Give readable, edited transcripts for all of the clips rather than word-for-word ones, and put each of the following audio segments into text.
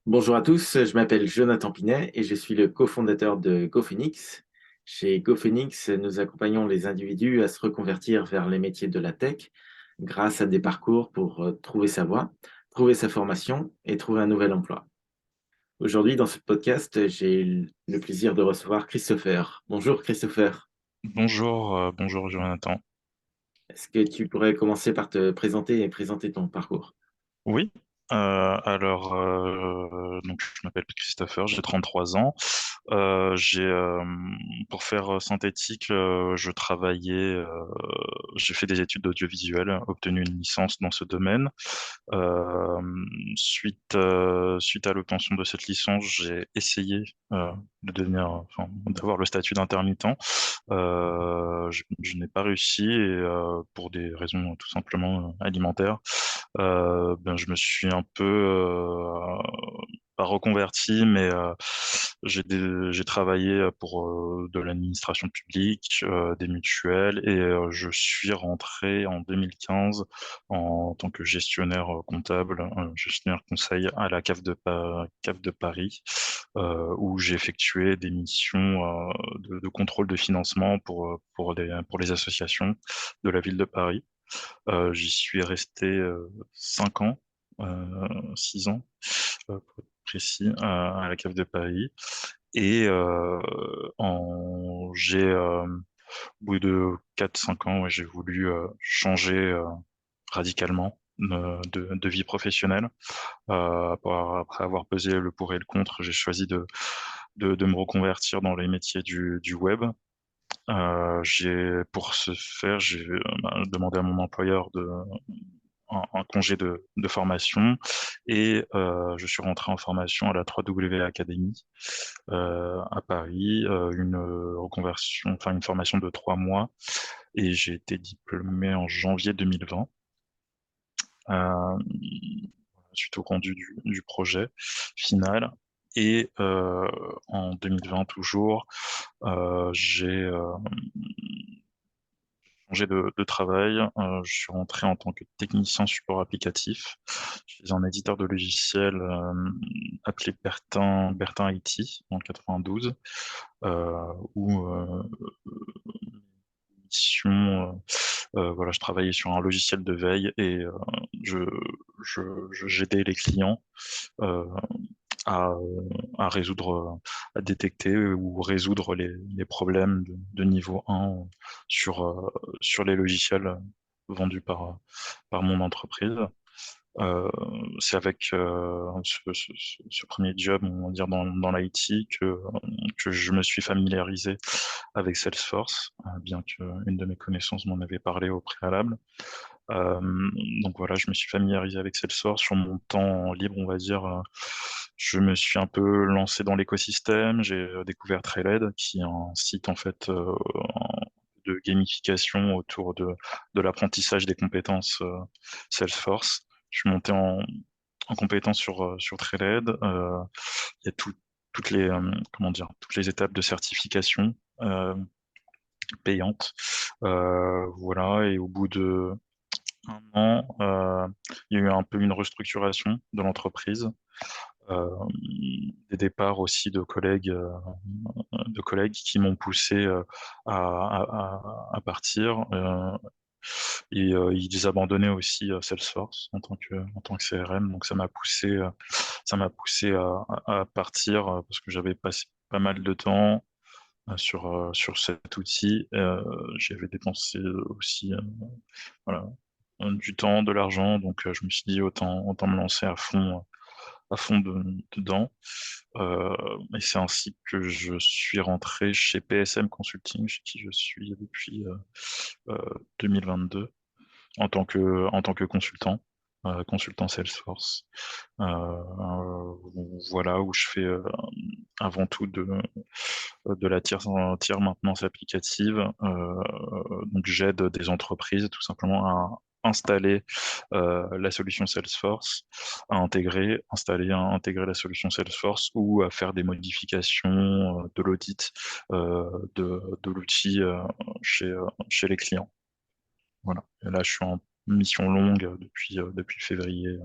Bonjour à tous, je m'appelle Jonathan Pinet et je suis le cofondateur de GoPhoenix. Chez GoPhoenix, nous accompagnons les individus à se reconvertir vers les métiers de la tech grâce à des parcours pour trouver sa voie, trouver sa formation et trouver un nouvel emploi. Aujourd'hui, dans ce podcast, j'ai le plaisir de recevoir Christopher. Bonjour Christopher. Bonjour Jonathan. Est-ce que tu pourrais commencer par te présenter et présenter ton parcours? Oui, donc je m'appelle Christopher, j'ai 33 ans. Pour faire synthétique, j'ai fait des études d'audiovisuel, obtenu une licence dans ce domaine. Euh, Suite à l'obtention de cette licence, j'ai essayé d'avoir le statut d'intermittent. Je n'ai pas réussi et pour des raisons tout simplement alimentaires. Je me suis un peu pas reconverti, mais j'ai travaillé pour de l'administration publique, des mutuelles, et je suis rentré en 2015 en tant que gestionnaire comptable, gestionnaire conseil à la CAF de Paris, où j'ai effectué des missions de contrôle de financement pour les associations de la ville de Paris. J'y suis resté 5 ans, 6 ans, pour être précis, à la CAF de Paris. Et au bout de 4 5 ans, ouais, j'ai voulu changer radicalement de vie professionnelle. Après avoir pesé le pour et le contre, j'ai choisi de me reconvertir dans les métiers du web. Pour ce faire, j'ai demandé à mon employeur un congé de formation et je suis rentré en formation à la 3W Academy à Paris, une reconversion, enfin une formation de 3 mois, et j'ai été diplômé en janvier 2020. euh, Suite au rendu du projet final. Et en 2020 toujours, j'ai changé de travail. Je suis rentré en tant que technicien support applicatif chez un éditeur de logiciels appelé Bertin IT en 92, où mission, voilà, je travaillais sur un logiciel de veille et je, j'aidais les clients euh, à, à à détecter ou résoudre les problèmes de niveau 1 sur les logiciels vendus par mon entreprise. Euh, c'est avec ce premier job, on va dire, dans l'IT que je me suis familiarisé avec Salesforce, bien qu'une de mes connaissances m'en avait parlé au préalable. Euh, donc voilà, je me suis familiarisé avec Salesforce sur mon temps libre, on va dire. Je me suis un peu lancé dans l'écosystème. J'ai découvert Trailhead, qui est un site en fait de gamification autour de l'apprentissage des compétences Salesforce. Je suis monté en compétence sur Trailhead. Il y a toutes les étapes de certification payantes. Voilà, et au bout de un an, il y a eu un peu une restructuration de l'entreprise, euh, des départs aussi de collègues qui m'ont poussé à partir. Et ils abandonnaient aussi Salesforce en tant que CRM, donc ça m'a poussé à partir parce que j'avais passé pas mal de temps sur cet outil. J'avais dépensé aussi voilà, du temps, de l'argent, donc je me suis dit autant me lancer à fond dedans. Et c'est ainsi que je suis rentré chez PSM Consulting, chez qui je suis depuis 2022 en tant que consultant. Consultant Salesforce. Voilà, où je fais avant tout de la tier maintenance applicative. Donc j'aide des entreprises tout simplement à installer la solution Salesforce, intégrer la solution Salesforce ou à faire des modifications de l'audit de l'outil chez les clients. Voilà. Et là, je suis en mission longue depuis février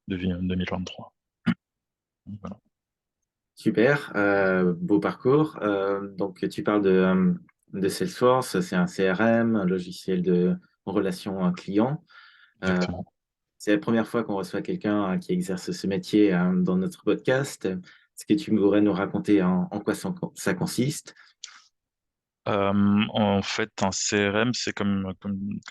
2023. Voilà. Super, beau parcours. Donc, tu parles de Salesforce, c'est un CRM, un logiciel de relation client. Euh, Exactement. c'est la première fois qu'on reçoit quelqu'un qui exerce ce métier dans notre podcast. Est-ce que tu pourrais nous raconter en quoi ça consiste? En fait, un CRM, c'est comme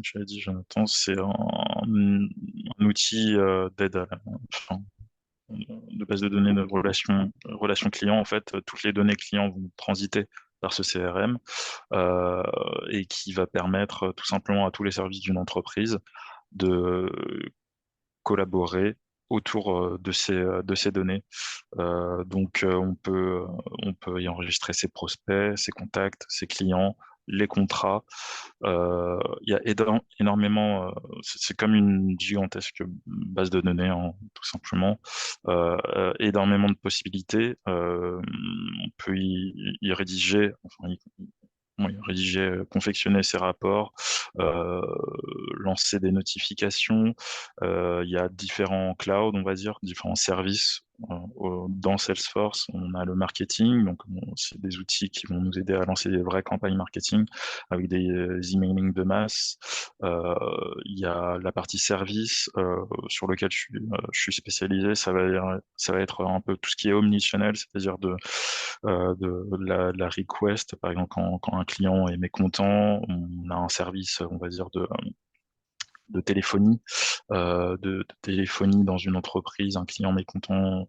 tu l'as dit, Jonathan, c'est un outil d'aide enfin, de base de données de relation client. En fait, toutes les données clients vont transiter par ce CRM euh, et qui va permettre tout simplement à tous les services d'une entreprise de collaborer autour de ces données. On peut y enregistrer ses prospects, ses contacts, ses clients, les contrats. Il y a énormément, c'est comme une gigantesque base de données, hein, tout simplement. Énormément de possibilités. On peut y rédiger, enfin, oui, rédiger, confectionner ses rapports, euh, lancer des notifications. Il y a différents clouds, on va dire, différents services dans Salesforce. On a le marketing, donc c'est des outils qui vont nous aider à lancer des vraies campagnes marketing avec des emailing de masse. Euh, il y a la partie service sur lequel je suis spécialisé. Ça va être un peu tout ce qui est omnichannel, c'est-à-dire de la request. Par exemple, quand un client est mécontent, on a un service, on va dire, de téléphonie, de téléphonie dans une entreprise, un client mécontent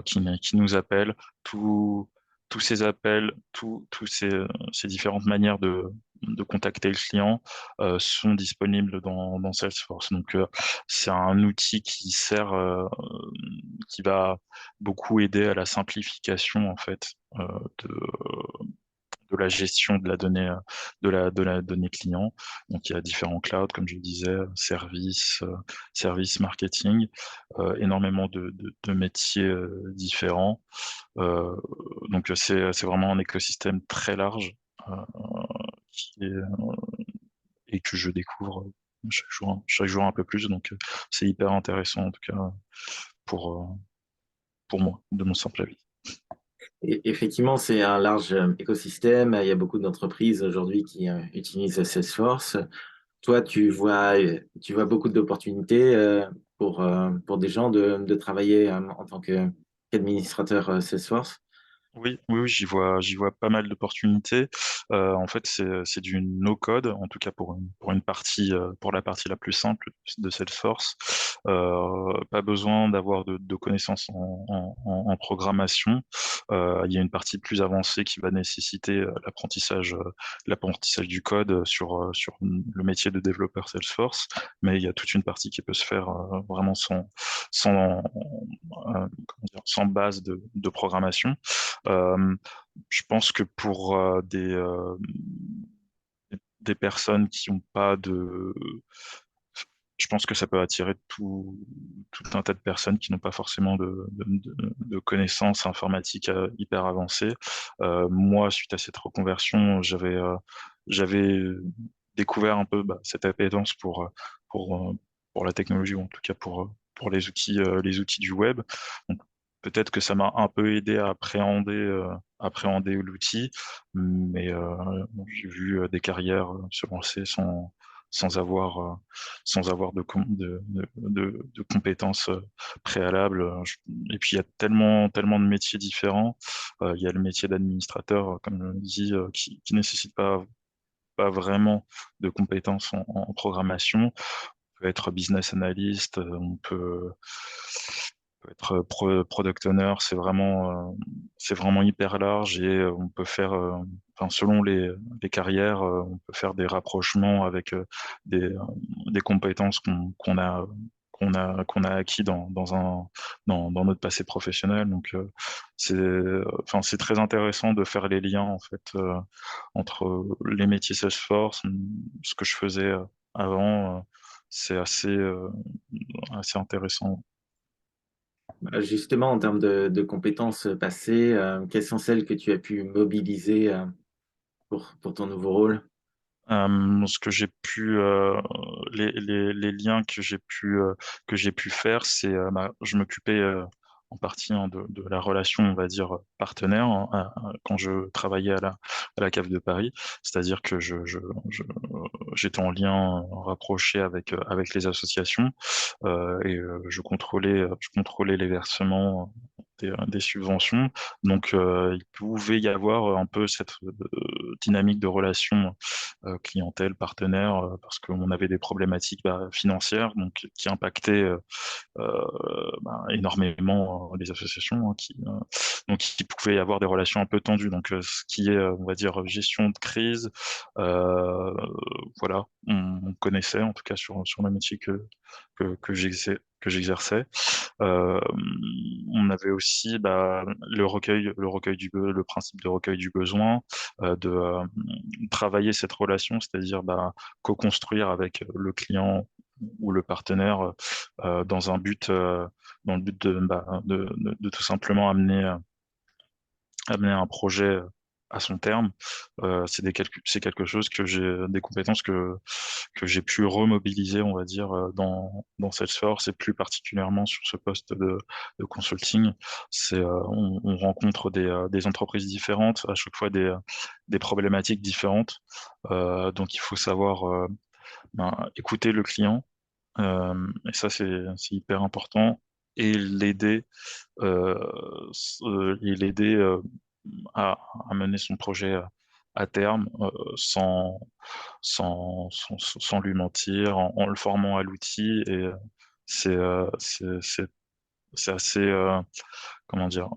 qui nous appelle. Tout, tous ces appels, tous ces différentes manières de contacter le client sont disponibles dans Salesforce. Donc, c'est un outil qui va beaucoup aider à la simplification en fait de, de la gestion de la donnée, de la donnée client. Donc, il y a différents clouds, comme je disais, service marketing, énormément de métiers différents. Euh, c'est vraiment un écosystème très large euh, qui est, et que je découvre chaque jour un peu plus. Donc, c'est hyper intéressant, en tout cas, pour, euh, pour moi, de mon simple avis. Et effectivement, c'est un large écosystème. Il y a beaucoup d'entreprises aujourd'hui qui utilisent Salesforce. Toi, tu vois beaucoup d'opportunités pour des gens de travailler en tant qu'administrateur Salesforce. Oui, j'y vois pas mal d'opportunités. En fait, c'est du no-code, en tout cas pour une partie, pour la partie la plus simple de Salesforce. Pas besoin d'avoir de connaissances en programmation. Il y a une partie plus avancée qui va nécessiter l'apprentissage du code sur le métier de développeur Salesforce, mais il y a toute une partie qui peut se faire vraiment sans, comment dire, sans base de programmation. Euh, je pense que pour des personnes qui n'ont pas de... Je pense que ça peut attirer tout un tas de personnes qui n'ont pas forcément de connaissances informatiques hyper avancées. Moi, suite à cette reconversion, j'avais découvert un peu cette appétence pour, pour la technologie, ou en tout cas pour les outils du web. Donc, peut-être que ça m'a un peu aidé à appréhender l'outil, mais j'ai vu des carrières se lancer sans avoir, euh, sans avoir de compétences préalables. Et puis, il y a tellement de métiers différents. Il y a le métier d'administrateur, comme je le dis, qui nécessite pas vraiment de compétences en programmation. On peut être business analyst, peut être product owner, c'est vraiment hyper large et on peut faire, enfin, selon les carrières, on peut faire des rapprochements avec des compétences qu'on a acquis dans notre passé professionnel. Donc, enfin, c'est très intéressant de faire les liens, en fait, entre les métiers Salesforce, ce que je faisais avant, c'est assez intéressant. Justement, en termes de compétences passées, quelles sont celles que tu as pu mobiliser pour ton nouveau rôle? Ce que j'ai pu, les liens que j'ai pu faire, je m'occupais en partie hein, de la relation, on va dire, partenaire hein, quand je travaillais à la CAF de Paris. C'est-à-dire que j'étais en lien rapproché avec les associations je contrôlais les versements des subventions. Donc, il pouvait y avoir un peu cette dynamique de relation clientèle, partenaire, parce qu'on avait des problématiques financières donc, qui impactaient énormément les associations, hein, donc il pouvait y avoir des relations un peu tendues. Donc, ce qui est, on va dire, gestion de crise, euh, voilà, on connaissait en tout cas sur le métier que j'exerçais. Euh, on avait aussi le principe de recueil du besoin, de travailler cette relation, c'est-à-dire co-construire avec le client ou le partenaire dans un dans le but de tout simplement amener un projet à son terme. C'est quelque chose des compétences que j'ai pu remobiliser, on va dire, dans Salesforce et plus particulièrement sur ce poste de consulting. On rencontre des entreprises différentes, à chaque fois des problématiques différentes. Donc il faut savoir écouter le client, et ça c'est hyper important, et l'aider à mener son projet à terme sans lui mentir, en le formant à l'outil. Et c'est euh, c'est c'est c'est assez comment dire,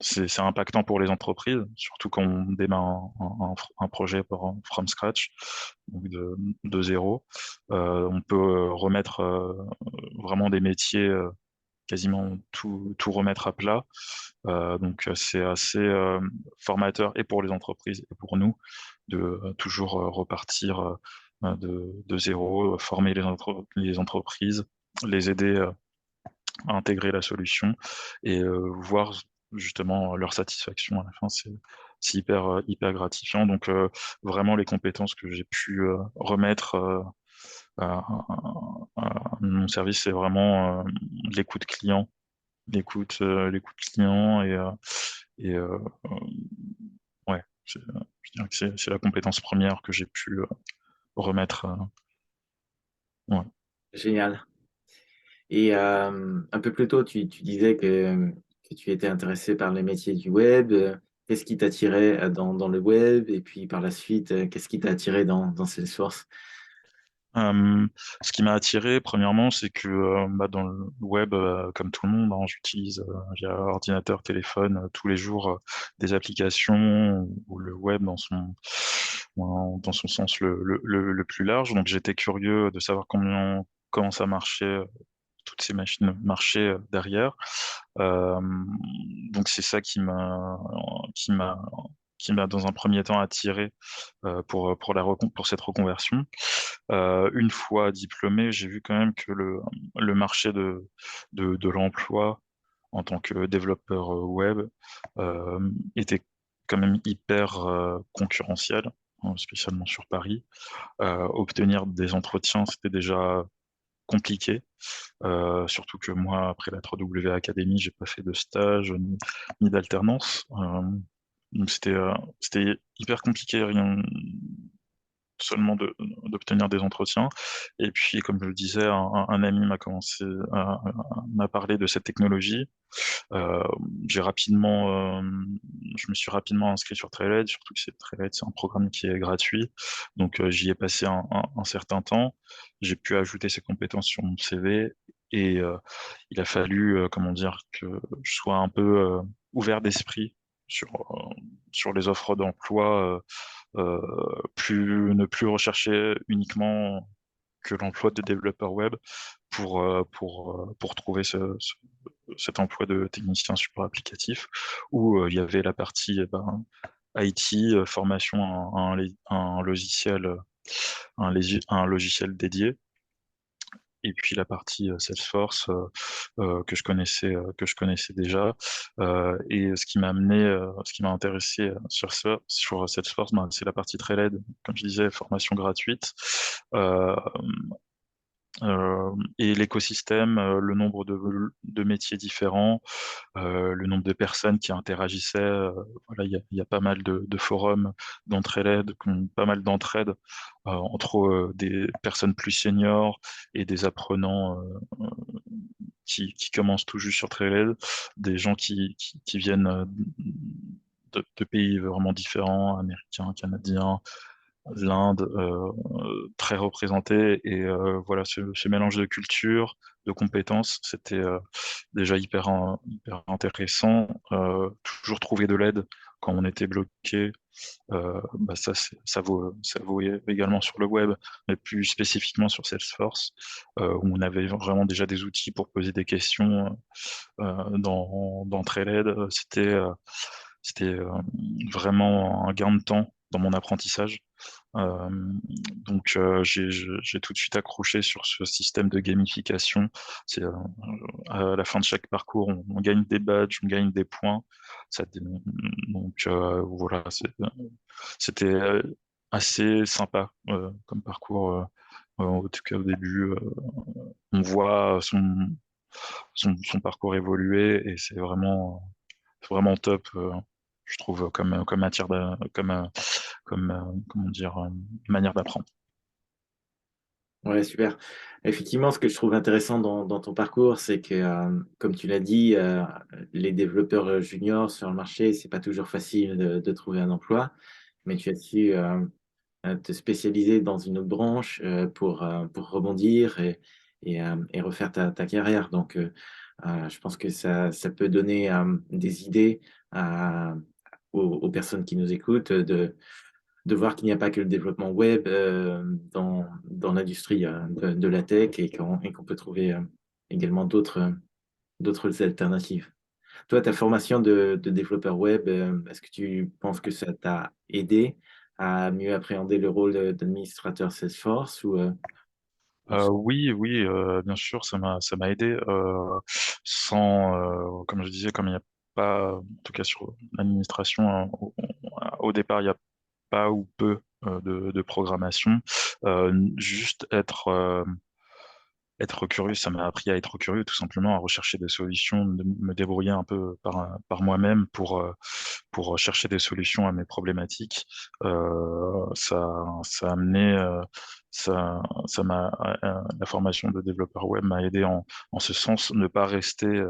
c'est impactant pour les entreprises, surtout quand on démarre un projet from scratch, donc de zéro. On peut remettre vraiment des métiers, quasiment tout remettre à plat. Donc c'est assez formateur et pour les entreprises et pour nous de toujours repartir de zéro, former les entreprises, les aider à intégrer la solution et voir justement leur satisfaction à la fin. C'est hyper gratifiant. Donc vraiment les compétences que j'ai pu remettre à mon service, c'est vraiment l'écoute client, l'écoute client et ouais, je dirais que c'est la compétence première que j'ai pu remettre. Ouais. Génial. Et un peu plus tôt, tu disais que tu étais intéressé par les métiers du web. Qu'est-ce qui t'attirait dans le web? Et puis par la suite, qu'est-ce qui t'a attiré dans Salesforce? Euh, Ce qui m'a attiré, premièrement, c'est que dans le web, comme tout le monde, hein, j'utilise via ordinateur, téléphone, tous les jours des applications ou le web dans son sens le plus large. Donc j'étais curieux de savoir comment ça marchait, toutes ces machines marchaient derrière. Euh, donc c'est ça qui m'a qui m'a dans un premier temps attiré pour cette reconversion. Une fois diplômé, j'ai vu quand même que le marché de l'emploi en tant que développeur web était quand même hyper concurrentiel, hein, spécialement sur Paris. Obtenir des entretiens, c'était déjà compliqué, surtout que moi, après la 3W Academy, j'ai pas fait de stage ni d'alternance. Donc c'était hyper compliqué, rien seulement d'obtenir des entretiens. Et puis, comme je le disais, un ami m'a parlé de cette technologie. Euh, je me suis rapidement inscrit sur Trailhead, surtout que Trailhead, c'est un programme qui est gratuit. Donc, j'y ai passé un certain temps. J'ai pu ajouter ces compétences sur mon CV et il a fallu, comment dire, que je sois un peu ouvert d'esprit sur, sur les offres d'emploi, ne plus rechercher uniquement que l'emploi de développeur web pour trouver cet emploi de technicien support applicatif où il y avait la partie IT, formation à un logiciel, un logiciel dédié, et puis la partie Salesforce que je connaissais déjà. Et ce qui m'a intéressé sur Salesforce, c'est la partie très LED, comme je disais, formation gratuite. Euh, et l'écosystème, le nombre de métiers différents, le nombre de personnes qui interagissaient. Voilà, il y a pas mal de forums d'entraide, qui ont pas mal d'entraide entre des personnes plus seniors et des apprenants qui commencent tout juste sur Trailhead, des gens qui viennent de pays vraiment différents, américains, canadiens, l'Inde, très représentée. Et voilà, ce mélange de culture, de compétences, c'était déjà hyper intéressant. Toujours trouver de l'aide quand on était bloqué, bah ça, ça vaut également sur le web, mais plus spécifiquement sur Salesforce, où on avait vraiment déjà des outils pour poser des questions dans Trailhead. C'était vraiment un gain de temps dans mon apprentissage. Euh, j'ai tout de suite accroché sur ce système de gamification. C'est à la fin de chaque parcours, on gagne des badges, on gagne des points. Ça, donc voilà, c'était assez sympa comme parcours. En tout cas au début, on voit son parcours évoluer et c'est vraiment top. Je trouve comme matière comment dire manière d'apprendre. Ouais, super. Effectivement, ce que je trouve intéressant dans ton parcours, c'est que, comme tu l'as dit, les développeurs juniors sur le marché, c'est pas toujours facile de trouver un emploi, mais tu as su te spécialiser dans une autre branche pour rebondir et refaire ta carrière. Donc, je pense que ça peut donner des idées à- aux personnes qui nous écoutent de voir qu'il n'y a pas que le développement web dans l'industrie de la tech et qu'on peut trouver également d'autres alternatives. Toi, ta formation de développeur web, est-ce que tu penses que ça t'a aidé à mieux appréhender le rôle d'administrateur Salesforce ou Oui, oui, bien sûr, ça m'a aidé. Sans, comme je disais, comme il n'y a pas, en tout cas sur l'administration, hein, au départ, il n'y a pas ou peu de programmation. Juste être curieux, ça m'a appris à être curieux, tout simplement, à rechercher des solutions, de me débrouiller un peu par moi-même pour chercher des solutions à mes problématiques. Ça a amené, ça m'a, la formation de développeur web m'a aidé en ce sens, ne pas rester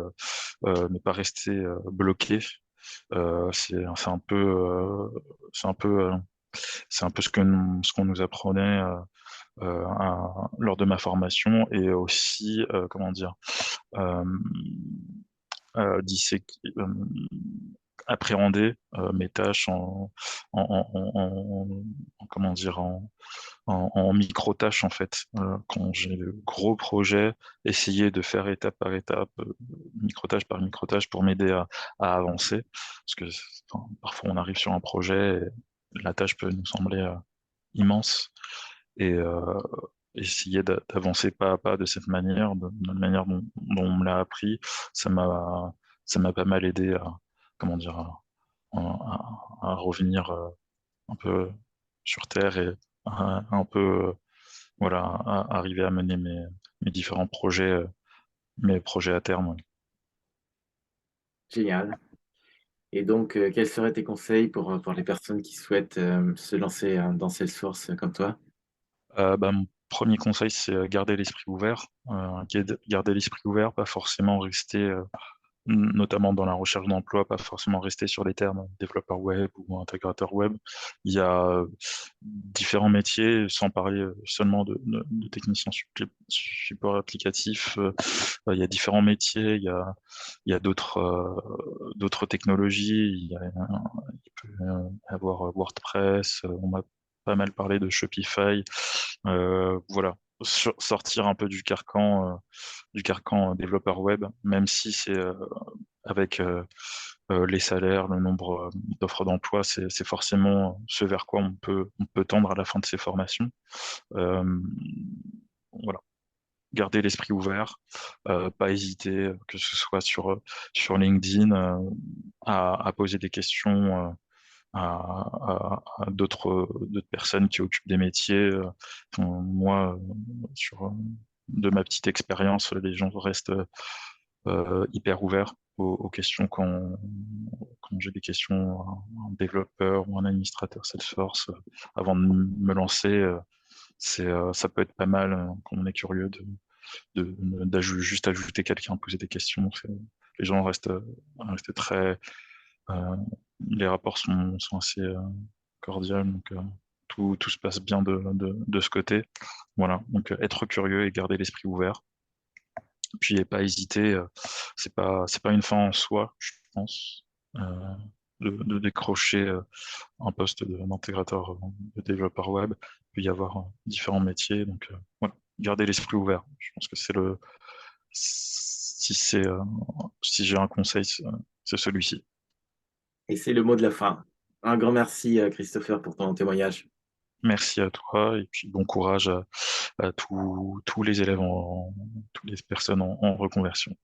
bloqué. C'est un peu, c'est un peu, c'est un peu ce qu'on nous apprenait lors de ma formation et aussi, comment dire, euh, disséquer, appréhender mes tâches comment dire, en micro-tâches en fait. Quand j'ai de gros projets, essayer de faire étape par étape, micro-tâche par micro-tâche pour m'aider à avancer. Parce que enfin, parfois on arrive sur un projet et la tâche peut nous sembler immense. Et essayer d'avancer pas à pas de cette manière, de la manière dont on me l'a appris, ça m'a ça m'a pas mal aidé à comment dire à revenir un peu sur terre et un peu voilà à arriver à mener mes différents projets mes projets à terme. Ouais. génial. Et donc, quels seraient tes conseils pour les personnes qui souhaitent se lancer dans Salesforce comme toi? Bah, mon premier conseil, c'est garder l'esprit ouvert. Garder l'esprit ouvert, pas forcément rester notamment dans la recherche d'emploi, pas forcément rester sur les termes développeur web ou intégrateur web. Il y a différents métiers, sans parler seulement de technicien support applicatif. Il y a différents métiers, il y a d'autres technologies. Il peut y avoir WordPress. On m'a pas mal parlé de Shopify. Voilà, sortir un peu du carcan développeur web, même si c'est avec les salaires, le nombre d'offres d'emploi, c'est forcément ce vers quoi on peut tendre à la fin de ces formations. Euh, voilà, garder l'esprit ouvert, pas hésiter, que ce soit sur LinkedIn, à poser des questions à d'autres personnes qui occupent des métiers. Moi, de ma petite expérience, les gens restent hyper ouvert aux questions quand j'ai des questions à un développeur ou un administrateur Salesforce. Avant de me lancer, ça peut être pas mal quand on est curieux juste ajouter quelqu'un, poser des questions. Les gens restent très, euh, les rapports sont assez cordiaux, donc tout se passe bien de ce côté. Voilà, donc être curieux et garder l'esprit ouvert. Puis et pas hésiter, c'est pas une fin en soi, je pense, euh, de décrocher un poste d'intégrateur, de développeur web. Il peut y avoir différents métiers, donc voilà, garder l'esprit ouvert. Je pense que si c'est si j'ai un conseil, c'est celui-ci. Et c'est le mot de la fin. Un grand merci, Christopher, pour ton témoignage. Merci à toi et puis bon courage à tous les élèves, toutes les personnes en reconversion.